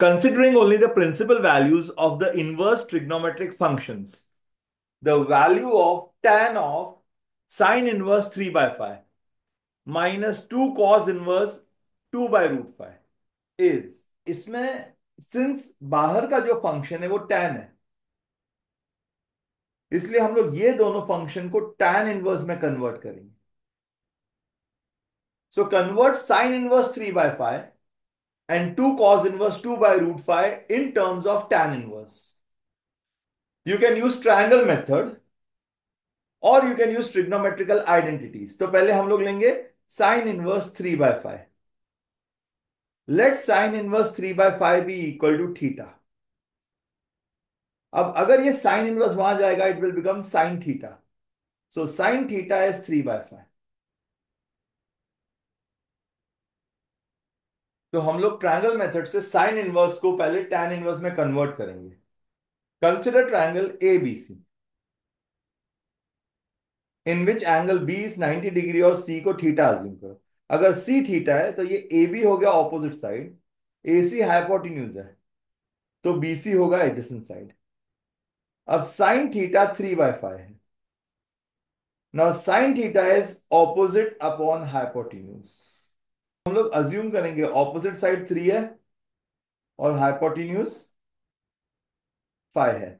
Considering only the principal values of the inverse trigonometric functions, the value of tan of sine inverse 3 by 5 minus 2 cos inverse 2 by root 5 is, इसमें since बाहर का जो function है वो tan है, इसलिए हम लोग ये दोनों फंक्शन को tan इनवर्स में कन्वर्ट करेंगे. So convert sin inverse 3 by 5 and 2 cos inverse 2 by root 5 in terms of tan inverse. You can use triangle method और you can use trigonometrical identities. तो पहले हम लोग लेंगे sine inverse 3 by 5. Let sine inverse 3 by 5 be equal to theta. अब अगर ये sine inverse वहां जाएगा it will become sine theta. So sine theta is 3 by 5. तो हम लोग ट्रायंगल मेथड से साइन इनवर्स को पहले टैन इनवर्स में कन्वर्ट करेंगे. Consider triangle A B C in which angle B is 90 degree और सी को थीटा अज्यूम करो. अगर सी थीटा है तो ये ए बी हो गया ऑपोजिट साइड, ए सी हाइपोटेन्यूज है तो बी सी होगा एडजेसेंट साइड. अब साइन थीटा 3 by 5 है. Now sine theta is opposite upon hypotenuse. हम लोग अज्यूम करेंगे ऑपोजिट साइड 3 है और हाइपोटेन्यूज 5 है.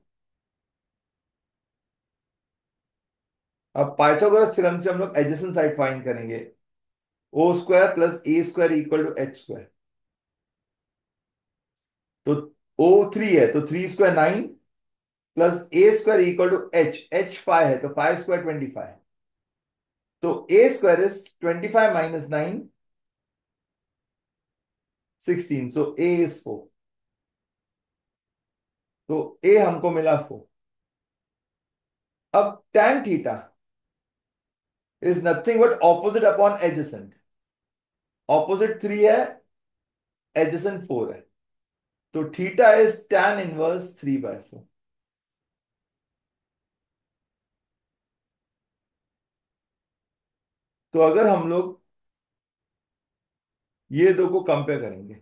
अब पाइथागोरस थ्योरम से हम लोग एडजेसेंट साइड फाइंड करेंगे. O square plus A square equal to H square. तो ओ 3 है तो 3 square 9 plus A square equal to H. H 5 है तो 5 स्क्वायर 25. तो A square is 25 minus 9 16. So A is 4. तो ए हमको मिला 4. अब tan theta is nothing but opposite upon adjacent. Opposite 3 है, एडजेसेंट 4 है, तो theta is tan inverse 3 by 4. तो अगर हम लोग ये दो को कंपेयर करेंगे,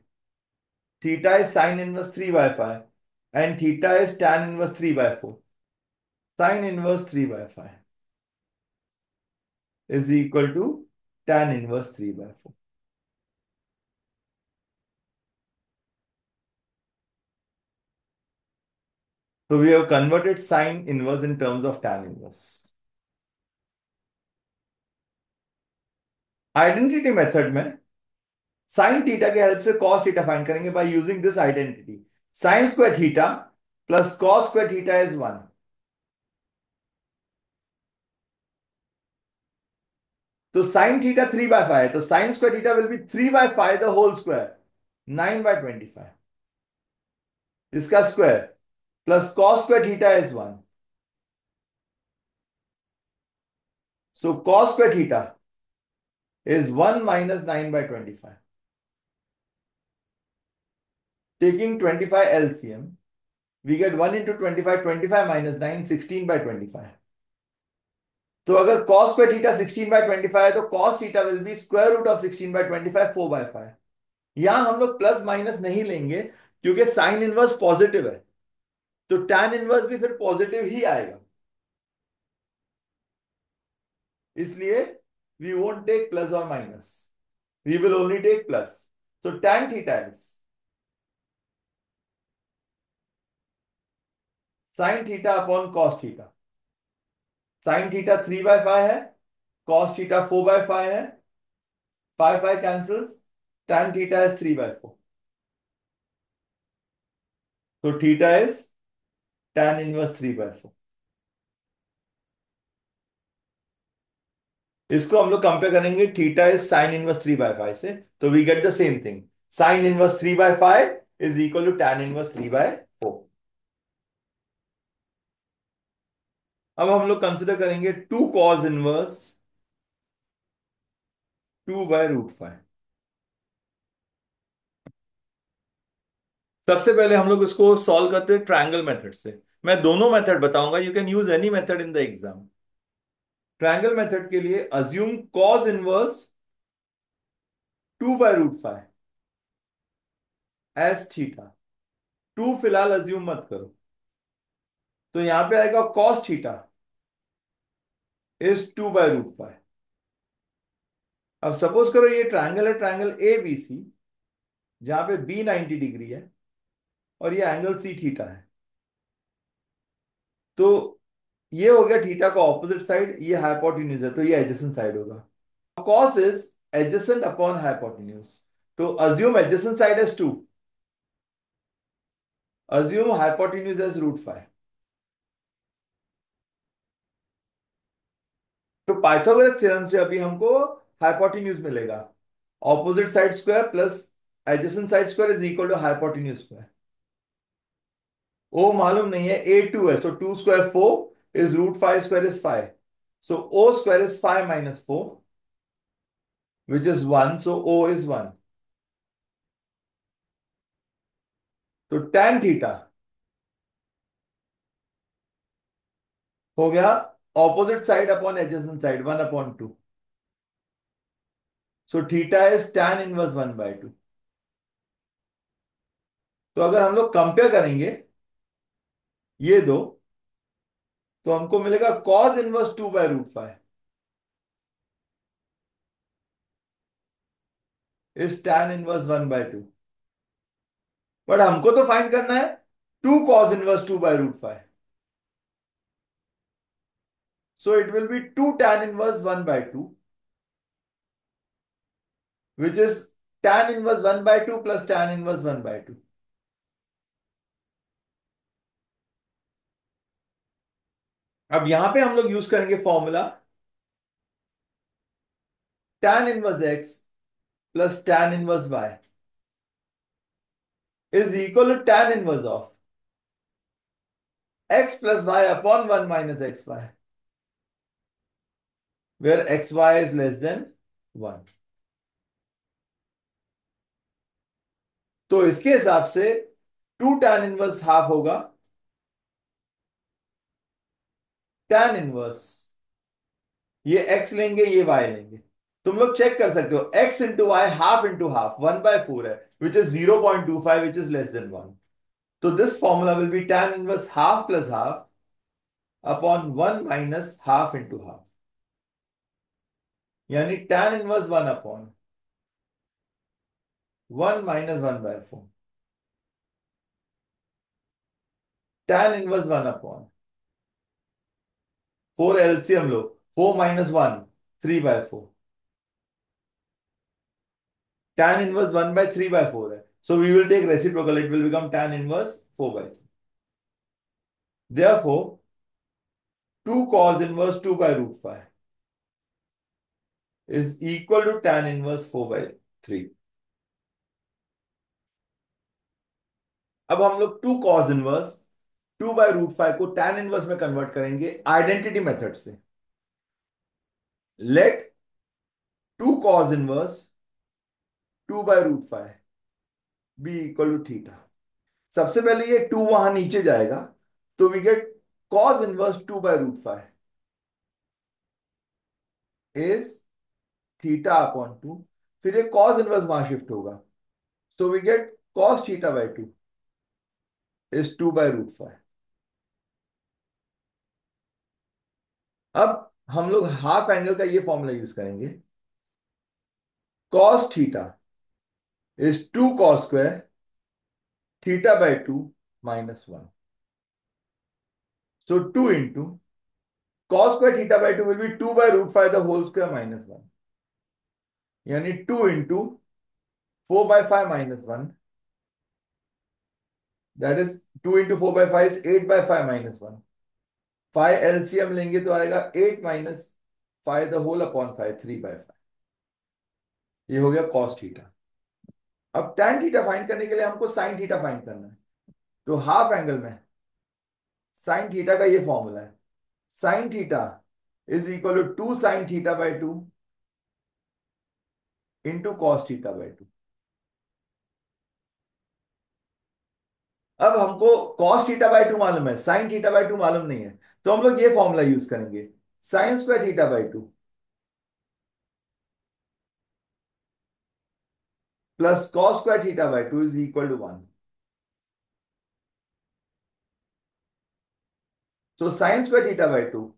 theta is sine inverse 3 by 5 and theta is tan inverse 3 by 4. Sine inverse 3 by 5 is equal to tan inverse 3 by 4. So we have converted sine inverse in terms of tan inverse. Identity method में sine theta के help से cos theta find करेंगे by using this identity. Sine square theta plus cos square theta is 1. तो sine theta 3 by 5 है तो sine square theta will be 3 by 5 the whole square 9 by 25. इसका square plus cos square theta is 1. So cos square theta is 1 minus 9 by 25. Taking 25 LCM, we get 1 into 25, 25 minus 9, 16 by 25. तो अगर cos square theta 16 by 25 है तो cos theta will be square root of 16 by 25, 4 by 5. यहां हम लोग plus minus नहीं लेंगे क्योंकि साइन इनवर्स पॉजिटिव है तो tan इनवर्स भी फिर पॉजिटिव ही आएगा, इसलिए वी वोंट टेक प्लस और minus, we will only take plus. So tan theta is sine theta upon cos theta. Sine theta 3 by 5 है, कॉस थीटा 4 by 5 है, 5 5 cancels, tan theta is 3 by 4. तो theta is tan inverse 3 by 4. इसको हम लोग compare करेंगे theta is sine inverse 3 by 5 से, तो we get the same thing. Sine inverse 3 by 5 is equal to tan inverse 3 by 4. अब हम लोग कंसिडर करेंगे 2 cos इनवर्स 2 by रूट 5. सबसे पहले हम लोग इसको सॉल्व करते हैं ट्रायंगल मेथड से. मैं दोनों मेथड बताऊंगा, you can use any method in the exam. Triangle method के लिए assume cos inverse 2 by root 5 as theta. टू फिलहाल अज्यूम मत करो। तो यहां पे आएगा कॉस थीटा इज 2/√5। अब सपोज करो ये ट्रायंगल है, ट्रायंगल ए बी सी, जहां पे बी 90 डिग्री है और ये एंगल सी थीटा है। तो ये हो गया थीटा का ऑपोजिट साइड, ये हाइपोटेन्यूज है तो ये एडजेसेंट साइड होगा। Cos is adjacent upon hypotenuse, तो assume adjacent side as 2, assume hypotenuse as √5। तो पाइथागोरस थ्योरम से अभी हमको हाइपोटेन्यूज मिलेगा। Opposite side square plus adjacent side square is equal to hypotenuse square. O मालूम नहीं है, A2 है, so 2 square 4 is √5 square is 5, so O square is 5 - 4 which is 1, so O is 1। तो tan theta हो गया opposite side upon adjacent side 1/2, so theta is tan inverse 1/2। तो अगर हम लोग कंपेयर करेंगे ये दो, तो हमको मिलेगा cos inverse 2/√5 is tan inverse 1/2। But हमको तो फाइंड करना है 2 cos inverse 2/√5, so it will be 2 tan inverse 1/2 which is tan inverse 1/2 plus tan inverse 1/2। अब यहां पे हम लोग यूज करेंगे formula tan inverse x plus tan inverse y is equal to tan inverse of x plus y upon 1 minus x y, where x y is less than 1। तो इसके हिसाब से 2 tan इनवर्स हाफ होगा tan inverse, ये x लेंगे ये y लेंगे। तुम लोग चेक कर सकते हो x into y half into half 1/4 है, which is 0.25 which is less than 1। तो this formula will be tan inverse half plus half upon 1 minus half into half, यानी tan inverse 1 upon 1 minus 1/4, tan inverse 1 upon 4 LCM लो, 4 minus 1 3/4, tan inverse 1/3/4 है, so we will take reciprocal, it will become tan inverse 4/3। Therefore 2 cos inverse 2/√5 is equal to tan inverse 4/3। अब हम लोग 2 cos inverse 2/√5 को tan inverse में convert करेंगे identity method से। Let 2 cos inverse 2/√5 be equal to theta. सबसे पहले ये 2 वहां नीचे जाएगा, तो we get cos inverse 2/√5 is theta upon 2। फिर ये cos इनवर्स वहां शिफ्ट होगा, so we get cos theta by 2 is 2/√5। अब हम लोग हाफ एंगल का ये फॉर्मूला यूज करेंगे, cos theta is 2 cos square theta by 2 minus 1, so 2 into cos square theta by 2 will be 2/√5 the whole square minus 1, यानी 2 into 4/5 minus 1, that is 2 into 4/5 is 8/5 minus 1। 5 LCM लेंगे तो आएगा 8 minus 5 the whole upon 5 3/5। ये हो गया cos theta. अब tan theta find करने के लिए हमको sin थीटा फाइंड करना है, तो हाफ एंगल में sin थीटा का ये फॉर्मूला है, sin theta is equal to 2 sin theta into cos theta. अब हमको cos थीटा/2 मालूम है, sin थीटा/2 मालूम नहीं है, तो हम लोग ये फॉर्मूला यूज करेंगे sin² theta plus cos² theta is equal to 1। So sin square theta by 2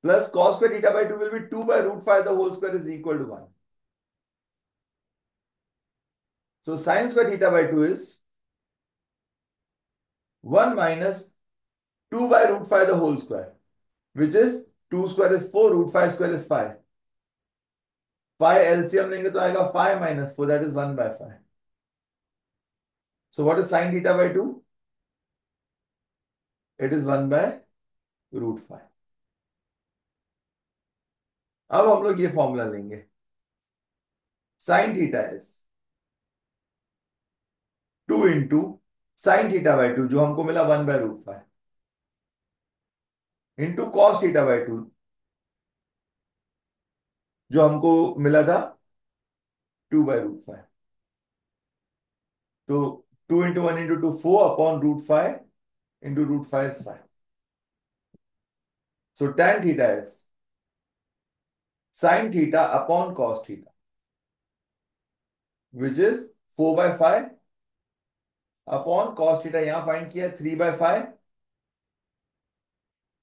plus cos square theta by 2 will be 2 by root 5 the whole square is equal to 1. So sin square theta by 2 is 1 minus 2 by root 5 the whole square, which is 2 square is 4, root 5 square is 5. 5 LCM लेंगे तो आएगा 5 minus 4, that is 1 by 5. So what is sin theta by 2? It is 1 by root 5. अब हम लोग ये formula लेंगे. Sin theta is 2 into sin theta by 2 जो हमको मिला 1 by root 5 into cos theta by 2 जो हमको मिला था 2 by root 5. तो 2 into 1 into 2 4 upon root 5 into root 5 is 5. So tan theta is sin theta upon cos theta, which is 4 by 5 upon cos theta. यहां find किया 3 by 5,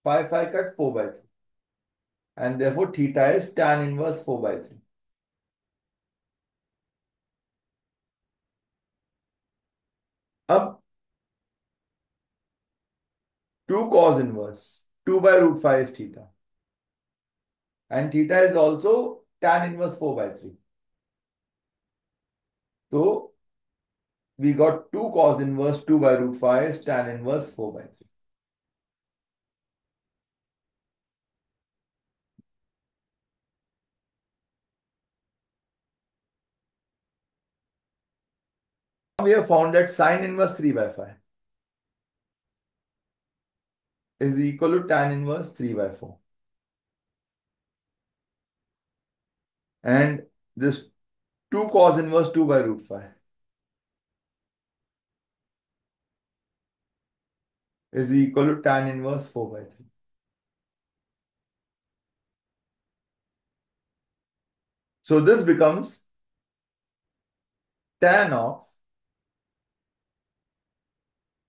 5 5 cut 4 by 3, and therefore theta is tan inverse 4 by 3. अब 2 cos inverse 2 by root 5 is theta, and theta is also tan inverse 4 by 3. So we got 2 cos inverse 2 by root 5 is tan inverse 4 by 3. We have found that sin inverse 3 by 5 is equal to tan inverse 3 by 4. And this 2 cos inverse 2 by root 5 is equal to tan inverse 4 by 3. So this becomes tan of,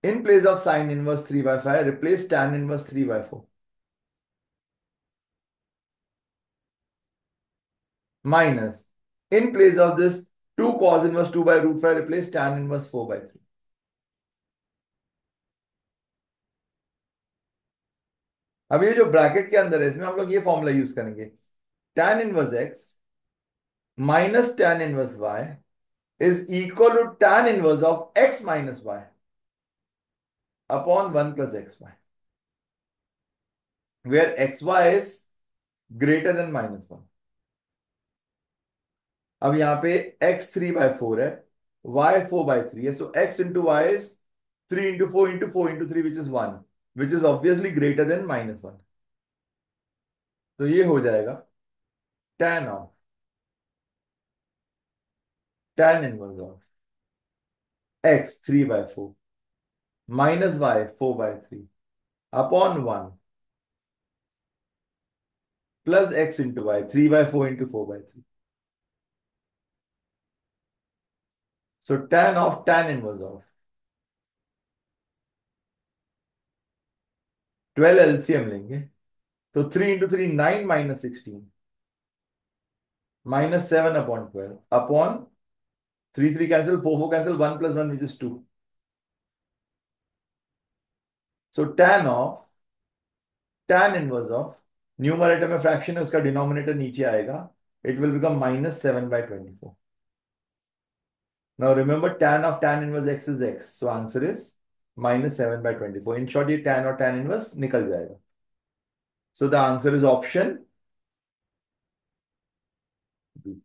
in place of sin inverse 3 by 5, replace tan inverse 3 by 4. Minus, in place of this 2 cos inverse 2 by root 5, replace tan inverse 4 by 3. अब ये जो bracket के अंदर है इसमें हम लोग ये फॉर्मूला यूज करेंगे. tan inverse x minus tan inverse y is equal to tan inverse of x minus y upon 1 plus xy, where xy is greater than minus 1. अब यहां पे x 3 by 4 है, y 4 by 3 है, so x into y is 3 into 4 into 4 into 3, which is 1, which is obviously greater than minus 1. तो ये हो जाएगा tan of tan inverse of x 3 by 4 minus y 4 by 3 upon 1 plus x into y 3 by 4 into 4 by 3. So tan of tan inverse of 12 LCM लेंगे तो 3 into 3 9 minus 16 minus 7 upon 12 upon 3 3 cancel 4 4 cancel 1 plus 1, which is 2. So tan of tan inverse of, numerator में fraction है उसका denominator नीचे आएगा, it will become minus 7 by 24. Now remember tan of tan inverse x is x, so answer is minus 7 by 24. In short ये tan और tan inverse निकल जाएगा. So the answer is option B.